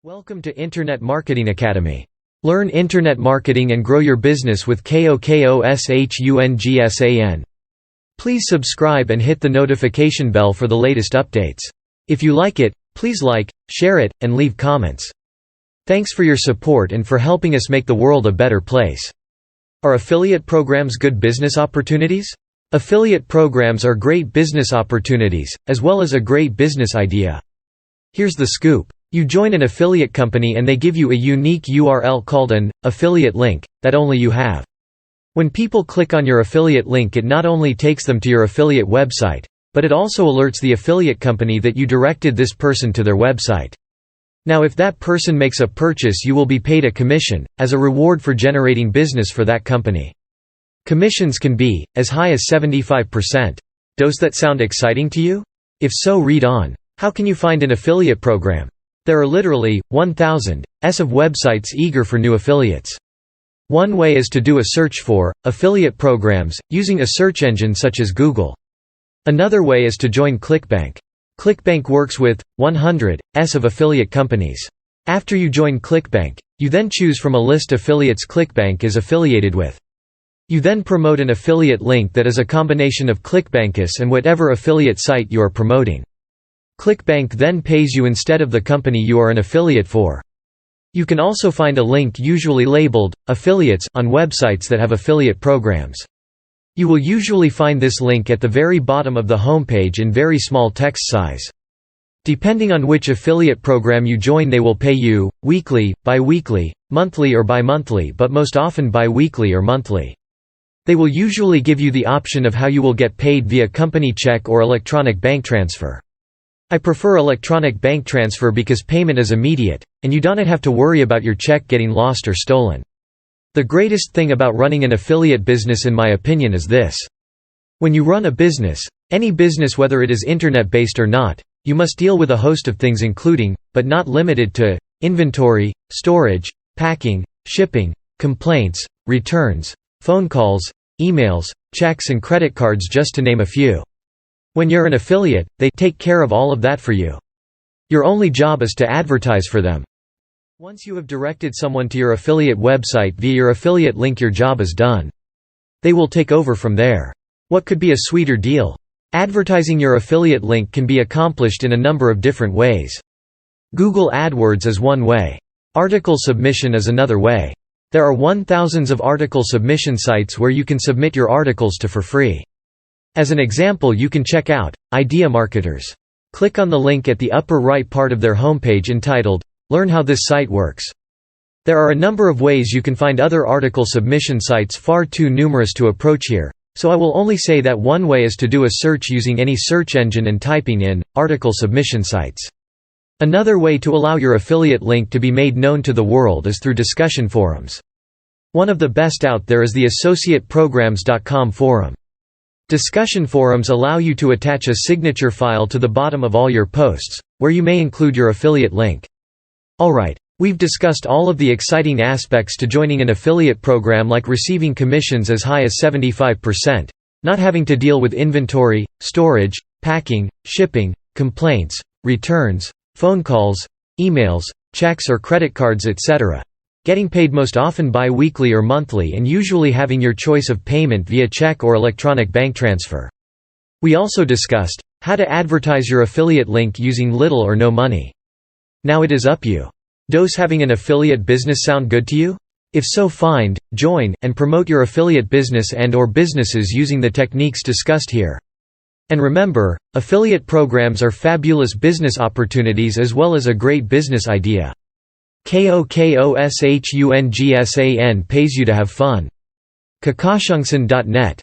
Welcome to Internet Marketing Academy. Learn internet marketing and grow your business with KOKOSHUNGSAN. Please subscribe and hit the notification bell for the latest updates. If you like it, please like, share it, and leave comments. Thanks for your support and for helping us make the world a better place. Are affiliate programs good business opportunities? Affiliate programs are great business opportunities, as well as a great business idea. Here's the scoop. You join an affiliate company and they give you a unique URL called an affiliate link that only you have. When people click on your affiliate link, it not only takes them to your affiliate website, but it also alerts the affiliate company that you directed this person to their website. Now if that person makes a purchase, you will be paid a commission, as a reward for generating business for that company. Commissions can be as high as 75%. Does that sound exciting to you? If so, read on. How can you find an affiliate program? There are literally 1,000 of websites eager for new affiliates. One way is to do a search for affiliate programs using a search engine such as Google. Another way is to join ClickBank. ClickBank works with 100 of affiliate companies. After you join ClickBank, you then choose from a list affiliates ClickBank is affiliated with. You then promote an affiliate link that is a combination of ClickBank's and whatever affiliate site you are promoting. ClickBank then pays you instead of the company you are an affiliate for. You can also find a link usually labeled affiliates on websites that have affiliate programs. You will usually find this link at the very bottom of the homepage in very small text size. Depending on which affiliate program you join, they will pay you weekly, bi-weekly, monthly or bi-monthly, but most often bi-weekly or monthly. They will usually give you the option of how you will get paid via company check or electronic bank transfer. I prefer electronic bank transfer because payment is immediate, and you don't have to worry about your check getting lost or stolen. The greatest thing about running an affiliate business, in my opinion, is this. When you run a business, any business whether it is internet-based or not, you must deal with a host of things including, but not limited to, inventory, storage, packing, shipping, complaints, returns, phone calls, emails, checks and credit cards, just to name a few. When you're an affiliate, they take care of all of that for you. Your only job is to advertise for them. Once you have directed someone to your affiliate website via your affiliate link, your job is done. They will take over from there. What could be a sweeter deal? Advertising your affiliate link can be accomplished in a number of different ways. Google AdWords is one way. Article submission is another way. There are 1,000s of article submission sites where you can submit your articles to for free. As an example, you can check out Idea Marketers. Click on the link at the upper right part of their homepage entitled, Learn How This Site Works. There are a number of ways you can find other article submission sites, far too numerous to approach here, so I will only say that one way is to do a search using any search engine and typing in article submission sites. Another way to allow your affiliate link to be made known to the world is through discussion forums. One of the best out there is the AssociatePrograms.com forum. Discussion forums allow you to attach a signature file to the bottom of all your posts, where you may include your affiliate link. Alright, we've discussed all of the exciting aspects to joining an affiliate program, like receiving commissions as high as 75%, not having to deal with inventory, storage, packing, shipping, complaints, returns, phone calls, emails, checks or credit cards, etc. Getting paid most often bi-weekly or monthly, and usually having your choice of payment via check or electronic bank transfer. We also discussed how to advertise your affiliate link using little or no money. Now it is up you. Does having an affiliate business sound good to you? If so, find, join, and promote your affiliate business and/or businesses using the techniques discussed here. And remember, affiliate programs are fabulous business opportunities as well as a great business idea. KOKOSHUNGSAN pays you to have fun. KOKOSHUNGSAN.net